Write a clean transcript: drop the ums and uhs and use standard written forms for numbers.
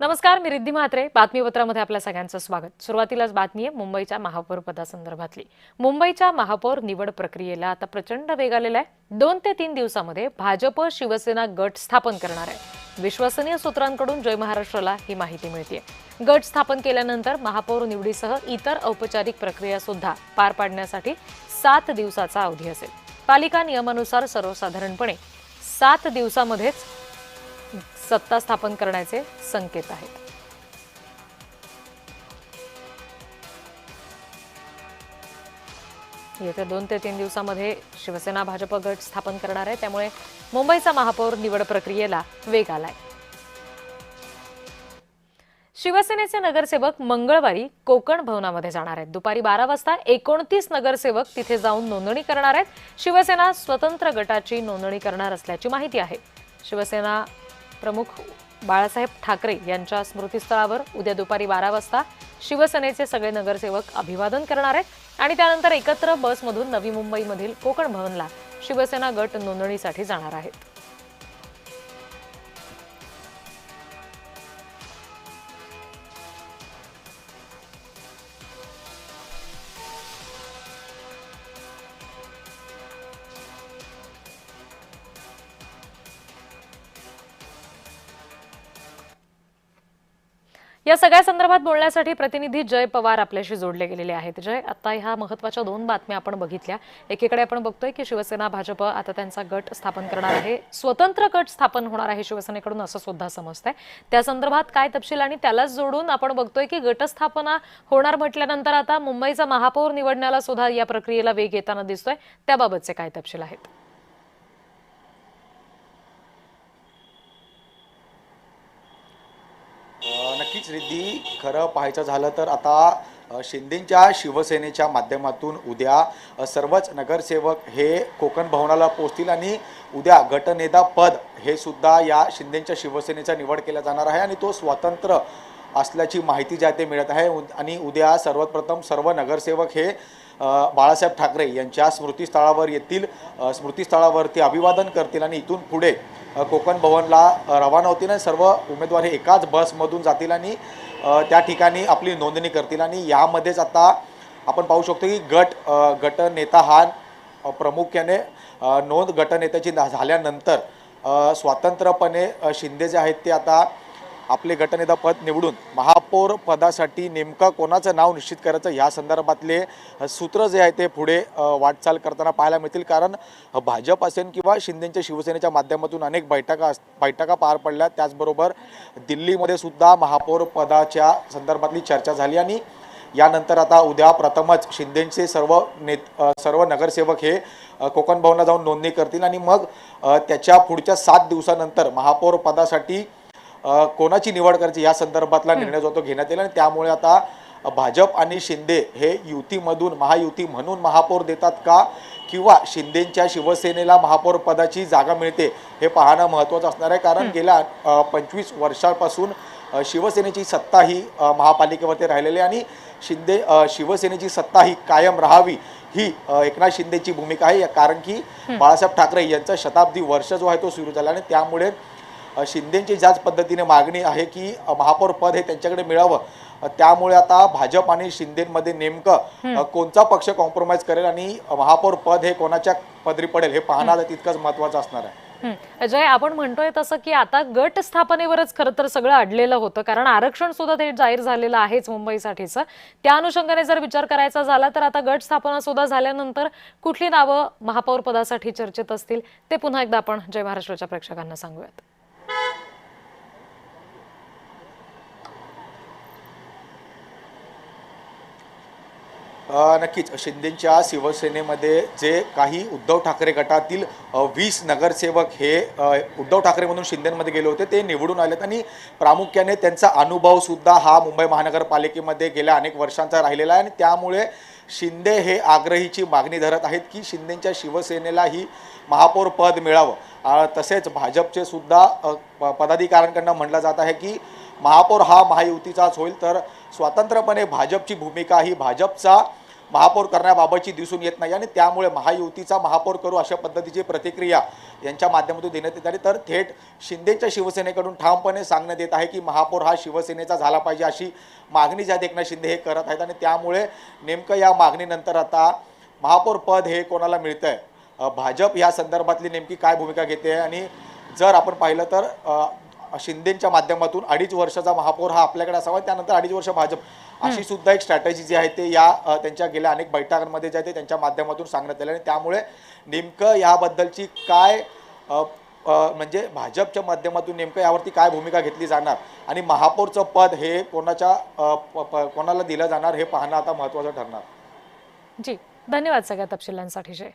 नमस्कार, मी रिद्धी म्हात्रे. बातमीपत्रामध्ये आपल्या सगळ्यांचं स्वागत. सुरुवातीलाच बातमी आहे मुंबईच्या महापौर पदासंदर्भातली. मुंबईच्या महापौर निवड प्रक्रियेला आता प्रचंड वेग आलेला आहे. 2 ते 3 दिवसामध्ये भाजप शिवसेना गट स्थापन करणार आहे. विश्वसनीय सूत्रांकडून जय महाराष्ट्राला ही माहिती मिळते. गट स्थापन केल्यानंतर महापौर निवडीसह इतर औपचारिक प्रक्रिया सुद्धा पार पाडण्यासाठी 7 दिवसाचा अवधी असेल. पालिका नियमानुसार सर्वसाधारणपणे 7 दिवसामध्येच सत्ता स्थापन करण्याचे संकेत आहेत. येत्या 2 ते 3 दिवसामध्ये शिवसेना भाजप गट स्थापन करणार आहे. त्यामुळे मुंबईचा महापौर निवड प्रक्रियेला वेग आलाय. शिवसेनेचे नगरसेवक मंगळवारी कोकण भवनामध्ये जाणार आहेत. दुपारी 12 वाजता 29 नगरसेवक तिथे जाऊन नोंदणी करणार आहेत. शिवसेना स्वतंत्र गटाची नोंदणी करणार असल्याची माहिती आहे. शिवसेना प्रमुख बाळासाहेब ठाकरे यांच्या स्मृतीस्थळावर उद्या दुपारी 12 वाजता शिवसेनेचे सगळे नगरसेवक अभिवादन करणार आहेत आणि त्यानंतर एकत्र बसमधून नवी मुंबईमधील कोकण भवनला शिवसेना गट नोंदणीसाठी जाणार आहेत. या सगळ्या संदर्भात बोलण्यासाठी प्रतिनिधी जय पवार आपल्याशी जोडले गेलेले आहेत. जय, आता ह्या महत्त्वाच्या 2 बातम्या आपण बघितल्या. एकीकडे आपण बघतोय की शिवसेना भाजप आता त्यांचा गट स्थापन करणार आहे, स्वतंत्र गट स्थापन होणार आहे शिवसेनेकडून, असं सुद्धा समजतंय. त्या संदर्भात काय तपशील आणि त्यालाच जोडून आपण बघतोय की गटस्थापना होणार म्हटल्यानंतर आता मुंबईचा महापौर निवडण्याला सुद्धा या प्रक्रियेला वेग येताना दिसतोय. त्याबाबतचे काय तपशील आहेत? नक्कीच रिद्धी, खरं पाहायचं झालं तर आता शिंदेच्या शिवसेनेच्या माध्यमातून उद्या सर्वच नगरसेवक हे कोकण भवनाला पोहोचतील आणि उद्या गटनेता पद हे सुद्धा या शिंदेच्या शिवसेनेचा निवड केला जाणार आहे आणि तो स्वतंत्र असल्याची माहिती जी आहे ते मिळत आहे. आणि उद्या सर्वप्रथम सर्व नगरसेवक हे बाळासाहेब ठाकरे यांच्या स्मृतीस्थळावर येतील, स्मृतीस्थळावरती अभिवादन करतील आणि इथून पुढे कोकण भवनला रवाना होतील आणि सर्व उमेदवार हे एकाच बसमधून जातील आणि त्या ठिकाणी आपली नोंदणी करतील. आणि यामध्येच आता आपण पाहू शकतो की गटनेता हा प्रामुख्याने नोंद गटनेत्याची झाल्यानंतर स्वतंत्रपणे शिंदे जे आहेत ते आता आपले गटनेता पद निवडून महापौर पदासाठी नेमकं कोणाचं नाव निश्चित करायचं या संदर्भातले सूत्र जे आहे ते पुढे वाटचाल करताना पाहायला मिळतील. कारण भाजप असेल किंवा शिंदेच्या शिवसेनेच्या माध्यमातून अनेक बैठका पार पडल्या. त्याचबरोबर दिल्लीमध्ये सुद्धा महापौर पदाच्या संदर्भातली चर्चा झाली आणि यानंतर आता उद्या प्रथमच शिंदेचे सर्व नगरसेवक हे कोकण भवनात जाऊन नोंदणी करतील आणि मग त्याच्या पुढच्या 7 दिवसानंतर महापौर पदासाठी कोणाची निवड करायची या संदर्भातला निर्णय जो तो घेण्यात येईल. आणि त्यामुळे आता भाजप आणि शिंदे हे युतीमधून महायुती म्हणून महापौर देतात का किंवा शिंदेच्या शिवसेनेला महापौर पदाची जागा मिळते हे पाहणं महत्त्वाचं असणार आहे. कारण गेल्या 25 वर्षांपासून शिवसेनेची सत्ता ही महापालिकेवरती राहिलेली आणि शिवसेनेची सत्ता ही कायम राहावी ही एकनाथ शिंदेची भूमिका आहे. कारण की बाळासाहेब ठाकरे यांचा शताब्दी वर्ष जो आहे तो सुरू झाला आणि त्यामुळे शिंदेची ज्याच पद्धतीने मागणी आहे की महापौर पद हे त्यांच्याकडे मिळावं, त्यामुळे आता भाजप आणि शिंदेमध्ये नेमकं कोणता पक्ष कॉम्प्रोमाइज करेल आणि महापौर पद हे कोणाच्या पदरी पडेल हे पाहणं तितकंच महत्त्वाचं असणार आहे. अजय, आपण म्हणतोय तसं की आता गट स्थापनेवरच खरं तर सगळं अडलेलं होतं, कारण आरक्षण सुद्धा ते जाहीर झालेलं आहेच मुंबईसाठीचं. त्या अनुषंगाने जर विचार करायचा झाला तर आता गट स्थापना सुद्धा झाल्यानंतर कुठली नावं महापौर पदासाठी चर्चेत असतील ते पुन्हा एकदा आपण जय महाराष्ट्राच्या प्रेक्षकांना सांगूयात. नक्कीच शिंदेच्या शिवसेनेमध्ये जे काही उद्धव ठाकरे गटातील 20 नगरसेवक हे उद्धव ठाकरे म्हणून शिंदेमध्ये गेले होते ते निवडून आलेत आणि प्रामुख्याने त्यांचा अनुभव सुद्धा हा मुंबई महानगरपालिकेमध्ये गेल्या अनेक वर्षांचा राहिलेला आहे आणि त्यामुळे शिंदे हे आग्रहीची मागणी धरत आहेत की शिंदेच्या शिवसेनेला ही महापौर पद मिळावं. तसेच भाजपचे सुद्धा पदाधिकाऱ्यांकडून म्हटलं जात आहे की महापौर हा महायुतीचाच होईल, तर स्वतंत्रपणे भाजपची भूमिका ही भाजपचा महापौर करण्याबाबतची दिसून येत नाही आणि त्यामुळे महायुतीचा महापौर करू अशा पद्धतीची प्रतिक्रिया यांच्या माध्यमातून देण्यात येत आहे। तर थेट शिंदेच्या शिवसेनेकडून ठामपणे सांगण्यात येत आहे की महापौर हा शिवसेनेचा झाला पाहिजे अशी मागणी ज्या एकनाथ शिंदे हे करत आहेत आणि त्यामुळे नेमकं या मागणीनंतर आता महापौर पद हे कोणाला मिळतंय, भाजप या संदर्भातली नेमकी काय भूमिका घेते आणि जर आपण पाहिलं तर शिंदेच्या माध्यमातून 2.5 वर्षाचा महापौर हा आपल्याकडे असावा, त्यानंतर 2.5 वर्ष भाजप, अशी सुद्धा एक स्ट्रॅटेजी जी आहे ते या त्यांच्या गेल्या अनेक बैठकांमध्ये जे आहे ते त्यांच्या माध्यमातून सांगण्यात आले आणि त्यामुळे नेमकं याबद्दलची काय म्हणजे भाजपच्या माध्यमातून नेमकं यावरती काय भूमिका घेतली जाणार आणि महापौरचं पद हे कोणाला दिलं जाणार हे पाहणं आता महत्त्वाचं ठरणार। जी, धन्यवाद सगळ्या तपशिलांसाठी जय।